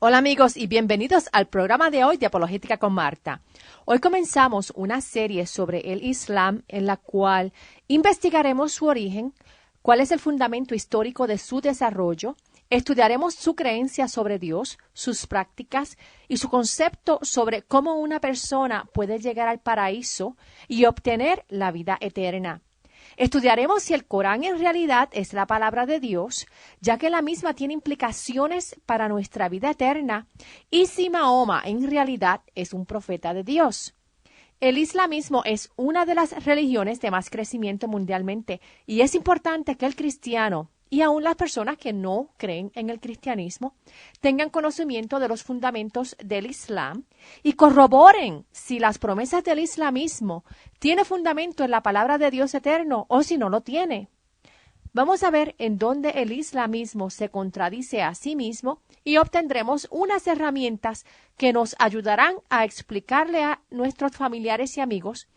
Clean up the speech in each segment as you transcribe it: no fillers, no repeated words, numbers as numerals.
Hola amigos y bienvenidos al programa de hoy de Apologética con Marta. Hoy comenzamos una serie sobre el Islam en la cual investigaremos su origen, cuál es el fundamento histórico de su desarrollo, estudiaremos su creencia sobre Dios, sus prácticas y su concepto sobre cómo una persona puede llegar al paraíso y obtener la vida eterna. Estudiaremos si el Corán en realidad es la palabra de Dios, ya que la misma tiene implicaciones para nuestra vida eterna, y si Mahoma en realidad es un profeta de Dios. El islamismo es una de las religiones de más crecimiento mundialmente, y es importante que el cristiano y aún las personas que no creen en el cristianismo tengan conocimiento de los fundamentos del Islam y corroboren si las promesas del islamismo tienen fundamento en la palabra de Dios eterno o si no lo tiene. Vamos a ver en dónde el islamismo se contradice a sí mismo y obtendremos unas herramientas que nos ayudarán a explicarle a nuestros familiares y amigos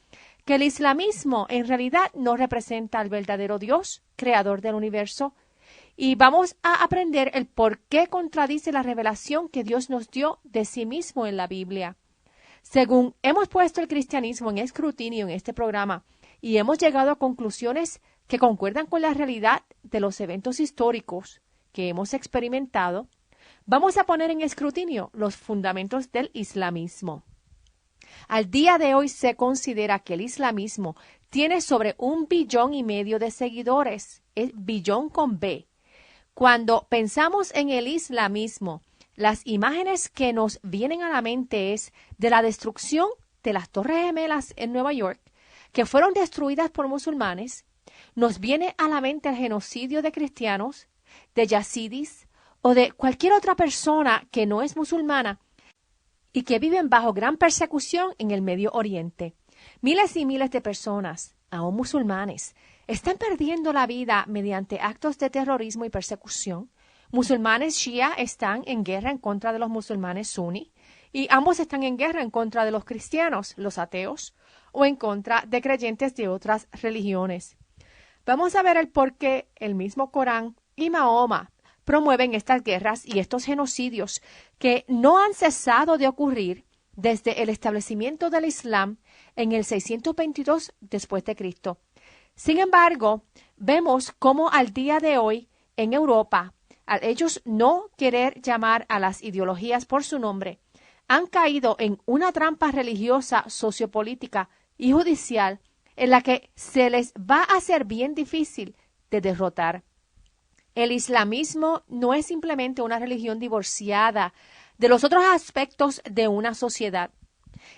que el islamismo en realidad no representa al verdadero Dios, creador del universo, y vamos a aprender el por qué contradice la revelación que Dios nos dio de sí mismo en la Biblia. Según hemos puesto el cristianismo en escrutinio en este programa y hemos llegado a conclusiones que concuerdan con la realidad de los eventos históricos que hemos experimentado, vamos a poner en escrutinio los fundamentos del islamismo. Al día de hoy se considera que el islamismo tiene sobre 1,5 billones de seguidores, es billón con B. Cuando pensamos en el islamismo, las imágenes que nos vienen a la mente es de la destrucción de las Torres Gemelas en Nueva York, que fueron destruidas por musulmanes. Nos viene a la mente el genocidio de cristianos, de yazidis o de cualquier otra persona que no es musulmana y que viven bajo gran persecución en el Medio Oriente. Miles y miles de personas, aún musulmanes, están perdiendo la vida mediante actos de terrorismo y persecución. Musulmanes shia están en guerra en contra de los musulmanes suní y ambos están en guerra en contra de los cristianos, los ateos, o en contra de creyentes de otras religiones. Vamos a ver el por qué el mismo Corán y Mahoma promueven estas guerras y estos genocidios que no han cesado de ocurrir desde el establecimiento del Islam en el 622 después de Cristo. Sin embargo, vemos cómo al día de hoy en Europa, al ellos no querer llamar a las ideologías por su nombre, han caído en una trampa religiosa, sociopolítica y judicial en la que se les va a hacer bien difícil de derrotar. El islamismo no es simplemente una religión divorciada de los otros aspectos de una sociedad.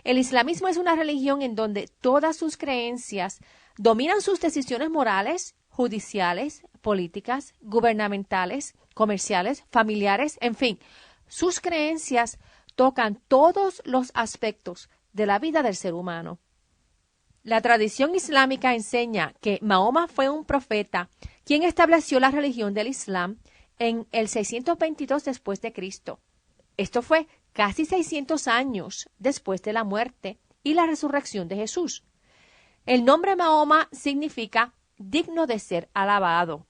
El islamismo es una religión en donde todas sus creencias dominan sus decisiones morales, judiciales, políticas, gubernamentales, comerciales, familiares, en fin, sus creencias tocan todos los aspectos de la vida del ser humano. La tradición islámica enseña que Mahoma fue un profeta quien estableció la religión del Islam en el 622 después de Cristo. Esto fue casi 600 años después de la muerte y la resurrección de Jesús. El nombre Mahoma significa digno de ser alabado.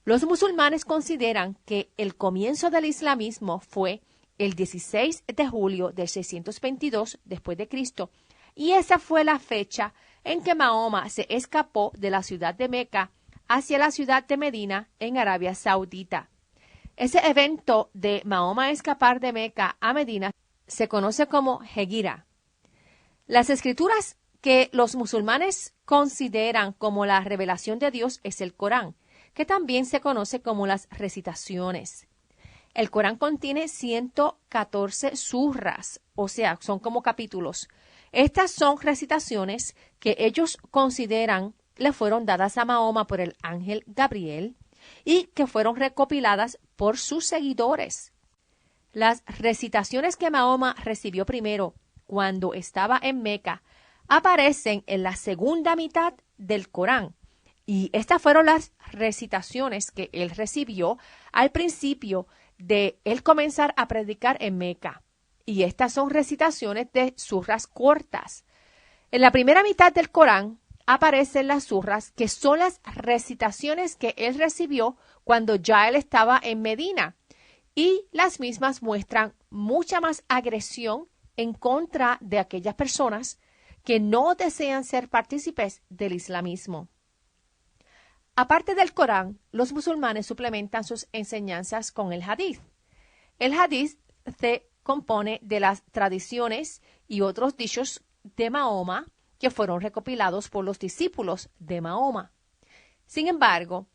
Los musulmanes consideran que el comienzo del islamismo fue el 16 de julio del 622 después de Cristo, y esa fue la fecha en que Mahoma se escapó de la ciudad de Meca hacia la ciudad de Medina en Arabia Saudita. Ese evento de Mahoma escapar de Meca a Medina se conoce como Hegira. Las escrituras que los musulmanes consideran como la revelación de Dios es el Corán, que también se conoce como las recitaciones. El Corán contiene 114 surras, o sea, son como capítulos. Estas son recitaciones que ellos consideran le fueron dadas a Mahoma por el ángel Gabriel y que fueron recopiladas por sus seguidores. Las recitaciones que Mahoma recibió primero cuando estaba en Meca aparecen en la segunda mitad del Corán, y estas fueron las recitaciones que él recibió al principio de él comenzar a predicar en Meca. Y estas son recitaciones de surras cortas. En la primera mitad del Corán aparecen las surras, que son las recitaciones que él recibió cuando ya él estaba en Medina. y las mismas muestran mucha más agresión en contra de aquellas personas que no desean ser partícipes del islamismo. Aparte del Corán, los musulmanes suplementan sus enseñanzas con el hadith. El hadith se compone de las tradiciones y otros dichos de Mahoma que fueron recopilados por los discípulos de Mahoma. Sin embargo,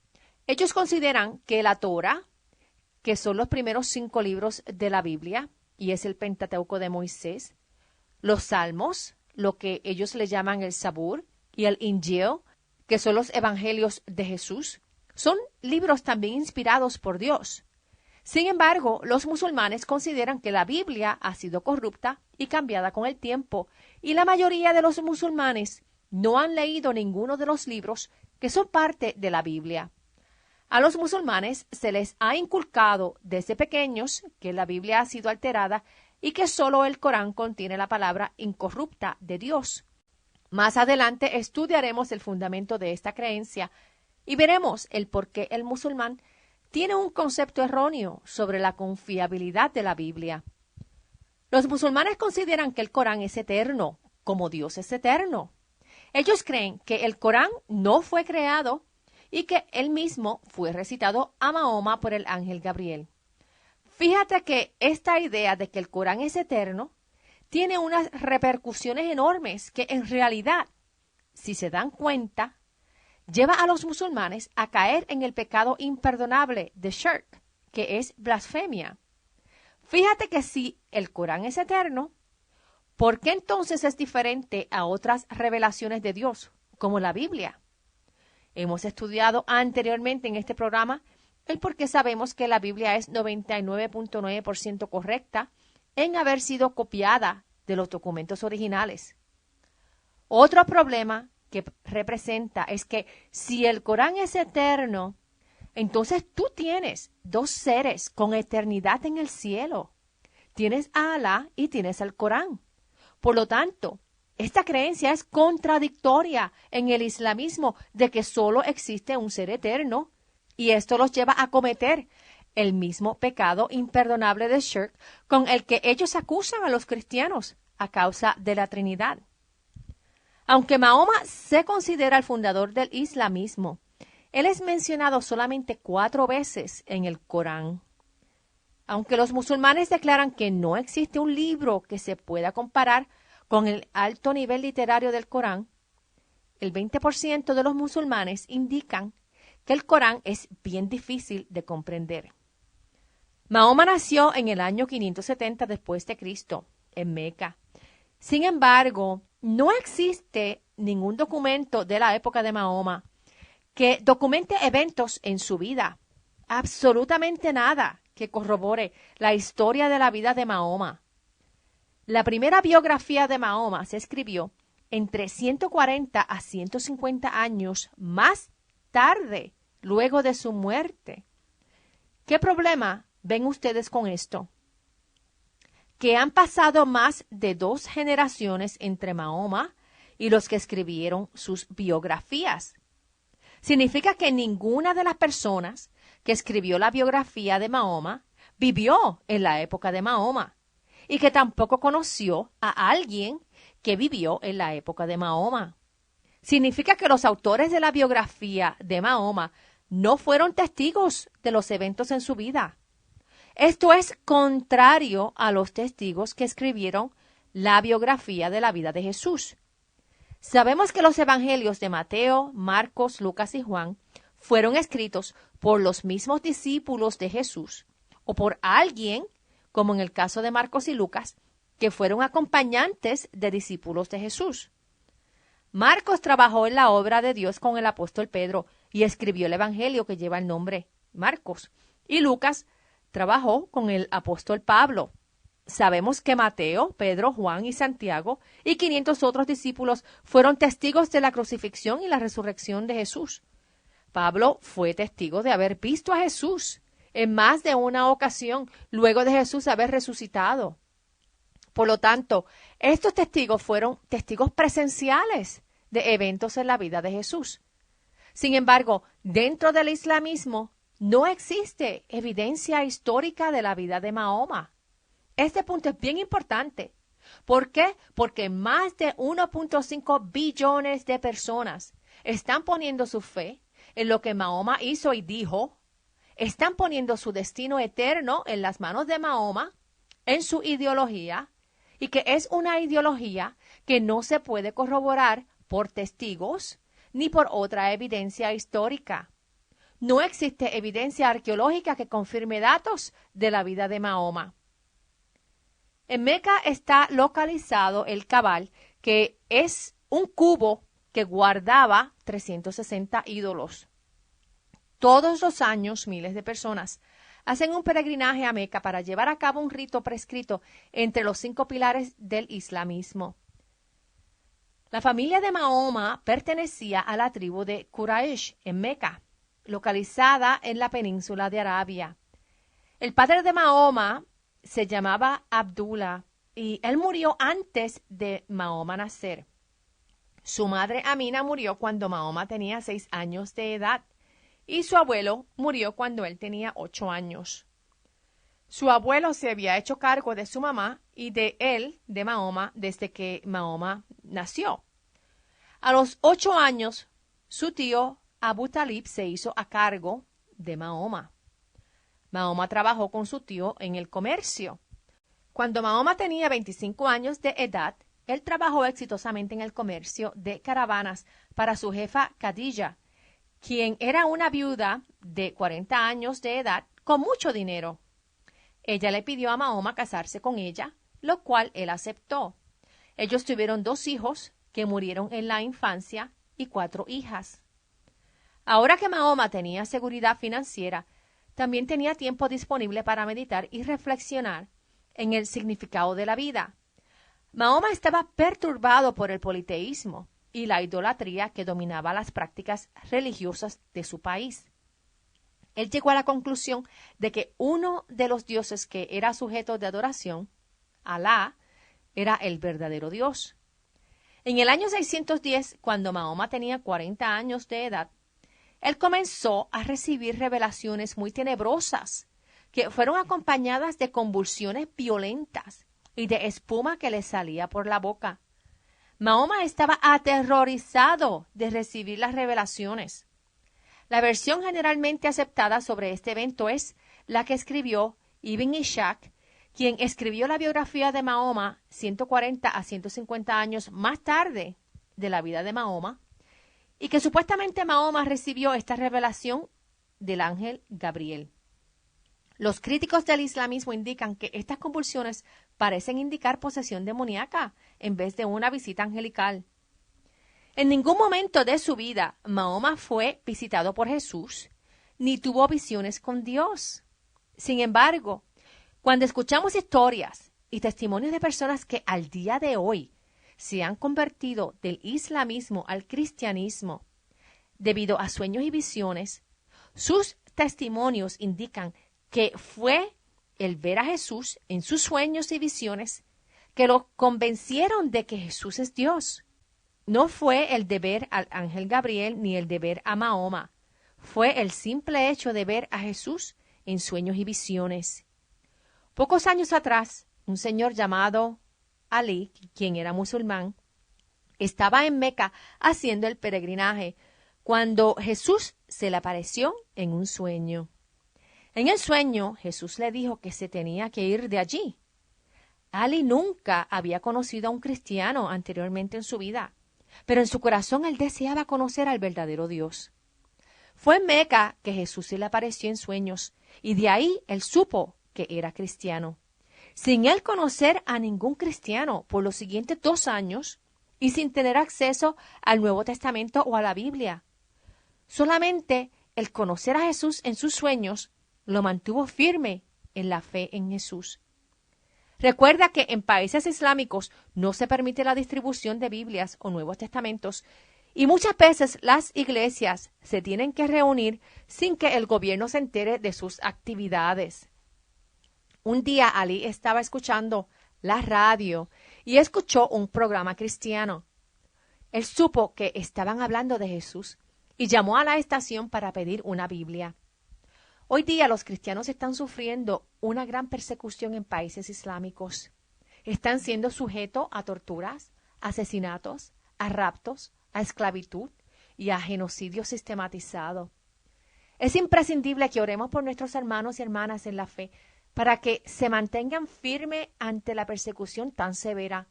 ellos consideran que la Torá, que son los primeros 5 libros de la Biblia, y es el Pentateuco de Moisés, los Salmos, lo que ellos le llaman el Zabur, y el Injil, que son los Evangelios de Jesús, son libros también inspirados por Dios. Sin embargo, los musulmanes consideran que la Biblia ha sido corrupta y cambiada con el tiempo, y la mayoría de los musulmanes no han leído ninguno de los libros que son parte de la Biblia. A los musulmanes se les ha inculcado desde pequeños que la Biblia ha sido alterada y que solo el Corán contiene la palabra incorrupta de Dios. Más adelante estudiaremos el fundamento de esta creencia y veremos el por qué el musulmán tiene un concepto erróneo sobre la confiabilidad de la Biblia. Los musulmanes consideran que el Corán es eterno, como Dios es eterno. Ellos creen que el Corán no fue creado y que él mismo fue recitado a Mahoma por el ángel Gabriel. Fíjate que esta idea de que el Corán es eterno tiene unas repercusiones enormes que en realidad, si se dan cuenta, lleva a los musulmanes a caer en el pecado imperdonable de shirk, que es blasfemia. Fíjate que si el Corán es eterno, ¿por qué entonces es diferente a otras revelaciones de Dios, como la Biblia? Hemos estudiado anteriormente en este programa el por qué sabemos que la Biblia es 99.9% correcta en haber sido copiada de los documentos originales. Otro problema que representa es que si el Corán es eterno, entonces tú tienes 2 seres con eternidad en el cielo. Tienes a Alá y tienes al Corán. Por lo tanto, esta creencia es contradictoria en el islamismo de que solo existe un ser eterno, y esto los lleva a cometer el mismo pecado imperdonable de shirk con el que ellos acusan a los cristianos a causa de la Trinidad. Aunque Mahoma se considera el fundador del islamismo, él es mencionado solamente 4 veces en el Corán. Aunque los musulmanes declaran que no existe un libro que se pueda comparar con el alto nivel literario del Corán, el 20% de los musulmanes indican que el Corán es bien difícil de comprender. Mahoma nació en el año 570 después de Cristo, en Meca. Sin embargo, no existe ningún documento de la época de Mahoma que documente eventos en su vida. Absolutamente nada que corrobore la historia de la vida de Mahoma. La primera biografía de Mahoma se escribió entre 140 a 150 años más tarde, luego de su muerte. ¿Qué problema ven ustedes con esto? Que han pasado más de 2 generaciones entre Mahoma y los que escribieron sus biografías. Significa que ninguna de las personas que escribió la biografía de Mahoma vivió en la época de Mahoma y que tampoco conoció a alguien que vivió en la época de Mahoma. Significa que los autores de la biografía de Mahoma no fueron testigos de los eventos en su vida. Esto es contrario a los testigos que escribieron la biografía de la vida de Jesús. Sabemos que los evangelios de Mateo, Marcos, Lucas y Juan fueron escritos por los mismos discípulos de Jesús o por alguien, como en el caso de Marcos y Lucas, que fueron acompañantes de discípulos de Jesús. Marcos trabajó en la obra de Dios con el apóstol Pedro y escribió el evangelio que lleva el nombre Marcos. Y Lucas trabajó con el apóstol Pablo. Sabemos que Mateo, Pedro, Juan y Santiago y 500 otros discípulos fueron testigos de la crucifixión y la resurrección de Jesús. Pablo fue testigo de haber visto a Jesús en más de una ocasión luego de Jesús haber resucitado. Por lo tanto, estos testigos fueron testigos presenciales de eventos en la vida de Jesús. Sin embargo, dentro del islamismo no existe evidencia histórica de la vida de Mahoma. Este punto es bien importante. ¿Por qué? Porque más de 1.5 billones de personas están poniendo su fe en lo que Mahoma hizo y dijo, están poniendo su destino eterno en las manos de Mahoma, en su ideología, y que es una ideología que no se puede corroborar por testigos ni por otra evidencia histórica. No existe evidencia arqueológica que confirme datos de la vida de Mahoma. En Meca está localizado el Kabal, que es un cubo que guardaba 360 ídolos. Todos los años, miles de personas hacen un peregrinaje a Meca para llevar a cabo un rito prescrito entre los 5 pilares del islamismo. La familia de Mahoma pertenecía a la tribu de Quraysh en Meca, localizada en la península de Arabia. El padre de Mahoma se llamaba Abdullah y él murió antes de Mahoma nacer. Su madre Amina murió cuando Mahoma tenía 6 años de edad y su abuelo murió cuando él tenía 8 años. Su abuelo se había hecho cargo de su mamá y de él, de Mahoma, desde que Mahoma nació. A los 8 años, su tío Abu Talib se hizo a cargo de Mahoma. Mahoma trabajó con su tío en el comercio. Cuando Mahoma tenía 25 años de edad, él trabajó exitosamente en el comercio de caravanas para su jefa Khadija, quien era una viuda de 40 años de edad con mucho dinero. Ella le pidió a Mahoma casarse con ella, lo cual él aceptó. Ellos tuvieron 2 hijos que murieron en la infancia y 4 hijas. Ahora que Mahoma tenía seguridad financiera, también tenía tiempo disponible para meditar y reflexionar en el significado de la vida. Mahoma estaba perturbado por el politeísmo y la idolatría que dominaba las prácticas religiosas de su país. Él llegó a la conclusión de que uno de los dioses que era sujeto de adoración, Alá, era el verdadero Dios. En el año 610, cuando Mahoma tenía 40 años de edad, él comenzó a recibir revelaciones muy tenebrosas que fueron acompañadas de convulsiones violentas y de espuma que le salía por la boca. Mahoma estaba aterrorizado de recibir las revelaciones. La versión generalmente aceptada sobre este evento es la que escribió Ibn Ishaq, quien escribió la biografía de Mahoma 140 a 150 años más tarde de la vida de Mahoma, y que supuestamente Mahoma recibió esta revelación del ángel Gabriel. Los críticos del islamismo indican que estas convulsiones parecen indicar posesión demoníaca en vez de una visita angelical. En ningún momento de su vida Mahoma fue visitado por Jesús, ni tuvo visiones con Dios. Sin embargo, cuando escuchamos historias y testimonios de personas que al día de hoy se han convertido del islamismo al cristianismo debido a sueños y visiones, sus testimonios indican que fue el ver a Jesús en sus sueños y visiones que lo convencieron de que Jesús es Dios. No fue el de ver al ángel Gabriel ni el de ver a Mahoma. Fue el simple hecho de ver a Jesús en sueños y visiones. Pocos años atrás, un señor llamado Ali, quien era musulmán, estaba en Meca haciendo el peregrinaje cuando Jesús se le apareció en un sueño. En el sueño, Jesús le dijo que se tenía que ir de allí. Ali nunca había conocido a un cristiano anteriormente en su vida, pero en su corazón él deseaba conocer al verdadero Dios. Fue en Meca que Jesús se le apareció en sueños, y de ahí él supo que era cristiano. Sin él conocer a ningún cristiano por los siguientes 2 años y sin tener acceso al Nuevo Testamento o a la Biblia. Solamente el conocer a Jesús en sus sueños lo mantuvo firme en la fe en Jesús. Recuerda que en países islámicos no se permite la distribución de Biblias o Nuevos Testamentos y muchas veces las iglesias se tienen que reunir sin que el gobierno se entere de sus actividades. Un día Ali estaba escuchando la radio y escuchó un programa cristiano. Él supo que estaban hablando de Jesús y llamó a la estación para pedir una Biblia. Hoy día los cristianos están sufriendo una gran persecución en países islámicos. Están siendo sujetos a torturas, asesinatos, a raptos, a esclavitud y a genocidio sistematizado. Es imprescindible que oremos por nuestros hermanos y hermanas en la fe para que se mantengan firmes ante la persecución tan severa,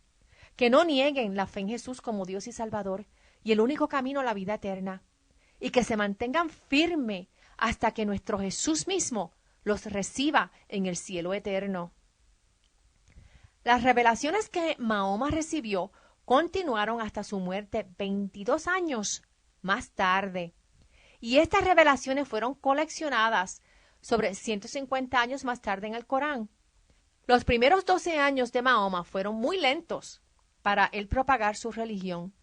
que no nieguen la fe en Jesús como Dios y Salvador y el único camino a la vida eterna, y que se mantengan firmes hasta que nuestro Jesús mismo los reciba en el cielo eterno. Las revelaciones que Mahoma recibió continuaron hasta su muerte 22 años más tarde. Y estas revelaciones fueron coleccionadas sobre 150 años más tarde en el Corán. Los primeros 12 años de Mahoma fueron muy lentos para él propagar su religión.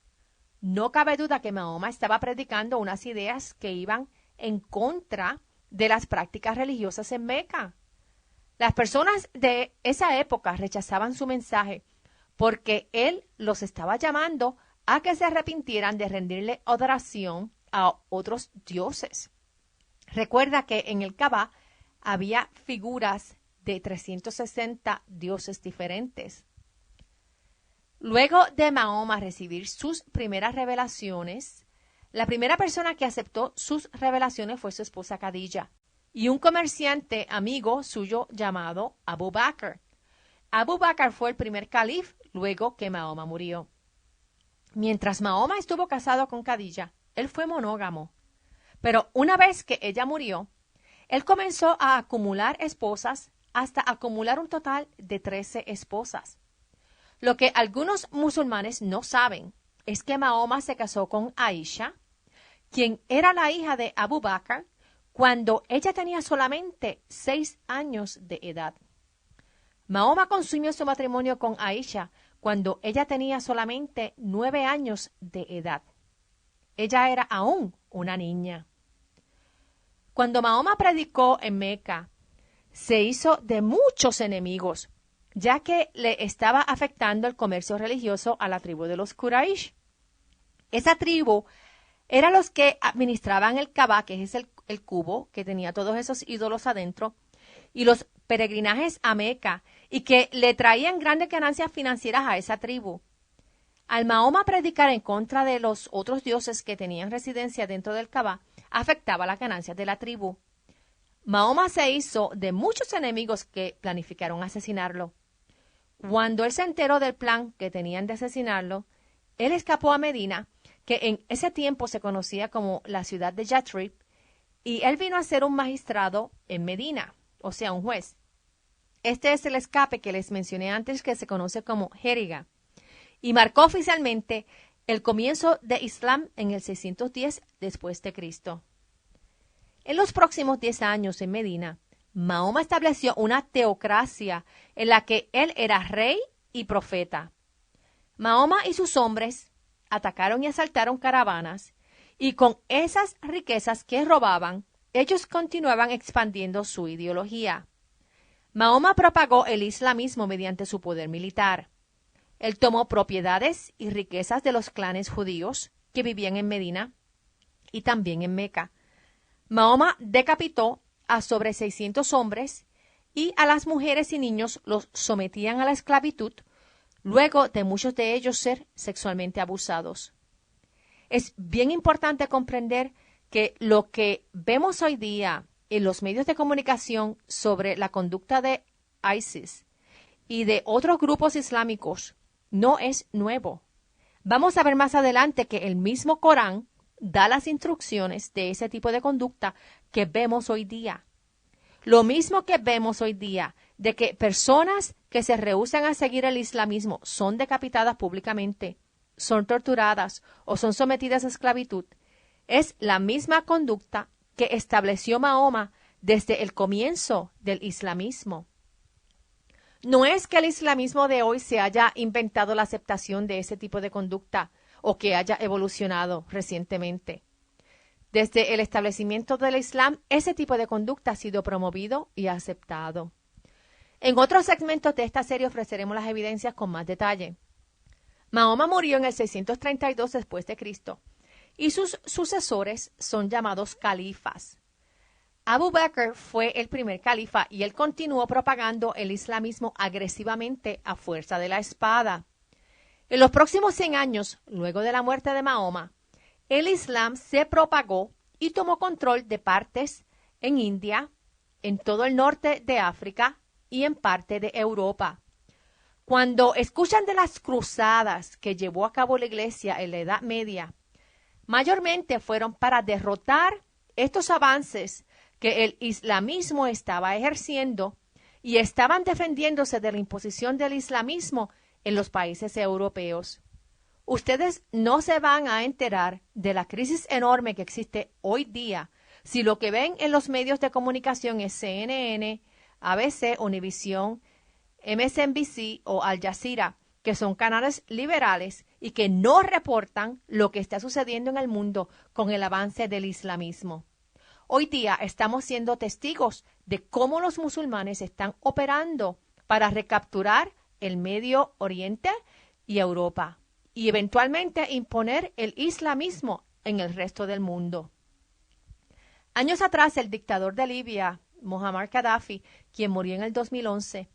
No cabe duda que Mahoma estaba predicando unas ideas que iban en contra de las prácticas religiosas en Meca. Las personas de esa época rechazaban su mensaje porque él los estaba llamando a que se arrepintieran de rendirle adoración a otros dioses. Recuerda que en el Kaaba había figuras de 360 dioses diferentes. Luego de Mahoma recibir sus primeras revelaciones, la primera persona que aceptó sus revelaciones fue su esposa Khadija y un comerciante amigo suyo llamado Abu Bakr. Abu Bakr fue el primer calif luego que Mahoma murió. Mientras Mahoma estuvo casado con Khadija, él fue monógamo. Pero una vez que ella murió, él comenzó a acumular esposas hasta acumular un total de 13 esposas. Lo que algunos musulmanes no saben es que Mahoma se casó con Aisha, quien era la hija de Abu Bakr, cuando ella tenía solamente 6 años de edad. Mahoma consumió su matrimonio con Aisha cuando ella tenía solamente 9 años de edad. Ella era aún una niña. Cuando Mahoma predicó en Meca, se hizo de muchos enemigos, ya que le estaba afectando el comercio religioso a la tribu de los Quraysh. Esa tribu era los que administraban el Kaaba, que es el cubo que tenía todos esos ídolos adentro, y los peregrinajes a Meca, y que le traían grandes ganancias financieras a esa tribu. Al Mahoma predicar en contra de los otros dioses que tenían residencia dentro del Kaaba, afectaba las ganancias de la tribu. Mahoma se hizo de muchos enemigos que planificaron asesinarlo. Cuando él se enteró del plan que tenían de asesinarlo, él escapó a Medina, que en ese tiempo se conocía como la ciudad de Yatrib, y él vino a ser un magistrado en Medina, o sea, un juez. Este es el escape que les mencioné antes, que se conoce como Jeriga, y marcó oficialmente el comienzo de Islam en el 610 después de Cristo. En los próximos 10 años en Medina, Mahoma estableció una teocracia en la que él era rey y profeta. Mahoma y sus hombres atacaron y asaltaron caravanas, y con esas riquezas que robaban, ellos continuaban expandiendo su ideología. Mahoma propagó el islamismo mediante su poder militar. Él tomó propiedades y riquezas de los clanes judíos que vivían en Medina y también en Meca. Mahoma decapitó a sobre 600 hombres y a las mujeres y niños los sometían a la esclavitud, luego de muchos de ellos ser sexualmente abusados. Es bien importante comprender que lo que vemos hoy día en los medios de comunicación sobre la conducta de ISIS y de otros grupos islámicos no es nuevo. Vamos a ver más adelante que el mismo Corán da las instrucciones de ese tipo de conducta que vemos hoy día. Lo mismo que vemos hoy día de que personas que se rehúsan a seguir el islamismo son decapitadas públicamente, son torturadas o son sometidas a esclavitud, es la misma conducta que estableció Mahoma desde el comienzo del islamismo. No es que el islamismo de hoy se haya inventado la aceptación de ese tipo de conducta o que haya evolucionado recientemente. Desde el establecimiento del Islam, ese tipo de conducta ha sido promovido y aceptado. En otros segmentos de esta serie ofreceremos las evidencias con más detalle. Mahoma murió en el 632 después de Cristo y sus sucesores son llamados califas. Abu Bakr fue el primer califa y él continuó propagando el islamismo agresivamente a fuerza de la espada. En los próximos 100 años, luego de la muerte de Mahoma, el Islam se propagó y tomó control de partes en India, en todo el norte de África y en parte de Europa. Cuando escuchan de las cruzadas que llevó a cabo la Iglesia en la Edad Media, mayormente fueron para derrotar estos avances que el islamismo estaba ejerciendo y estaban defendiéndose de la imposición del islamismo en los países europeos. Ustedes no se van a enterar de la crisis enorme que existe hoy día si lo que ven en los medios de comunicación es CNN, ABC, Univision, MSNBC o Al Jazeera, que son canales liberales y que no reportan lo que está sucediendo en el mundo con el avance del islamismo. Hoy día estamos siendo testigos de cómo los musulmanes están operando para recapturar el Medio Oriente y Europa y eventualmente imponer el islamismo en el resto del mundo. Años atrás, el dictador de Libia, Muammar Gaddafi, quien murió en el 2011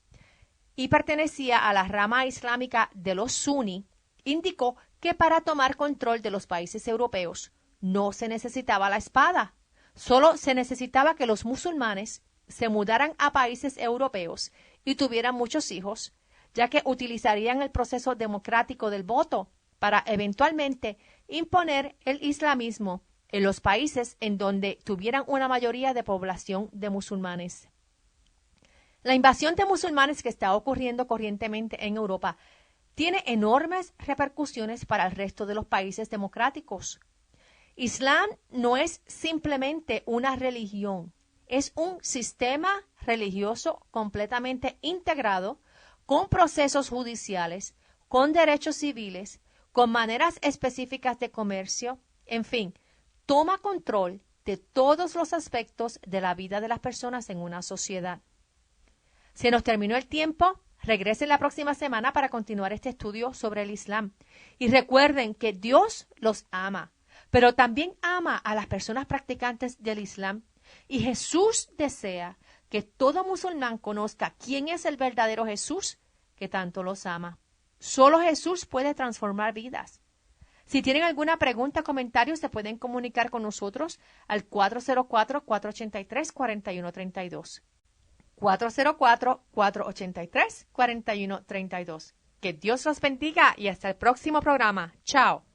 y pertenecía a la rama islámica de los suní, indicó que para tomar control de los países europeos no se necesitaba la espada. Solo se necesitaba que los musulmanes se mudaran a países europeos y tuvieran muchos hijos, ya que utilizarían el proceso democrático del voto para eventualmente imponer el islamismo en los países en donde tuvieran una mayoría de población de musulmanes. La invasión de musulmanes que está ocurriendo corrientemente en Europa tiene enormes repercusiones para el resto de los países democráticos. Islam no es simplemente una religión, es un sistema religioso completamente integrado, con procesos judiciales, con derechos civiles, con maneras específicas de comercio, en fin, toma control de todos los aspectos de la vida de las personas en una sociedad. Se nos terminó el tiempo. Regresen la próxima semana para continuar este estudio sobre el Islam. Y recuerden que Dios los ama, pero también ama a las personas practicantes del Islam. Y Jesús desea que todo musulmán conozca quién es el verdadero Jesús que tanto los ama. Solo Jesús puede transformar vidas. Si tienen alguna pregunta o comentario, se pueden comunicar con nosotros al 404-483-4132. 404-483-4132. Que Dios los bendiga y hasta el próximo programa. Chao.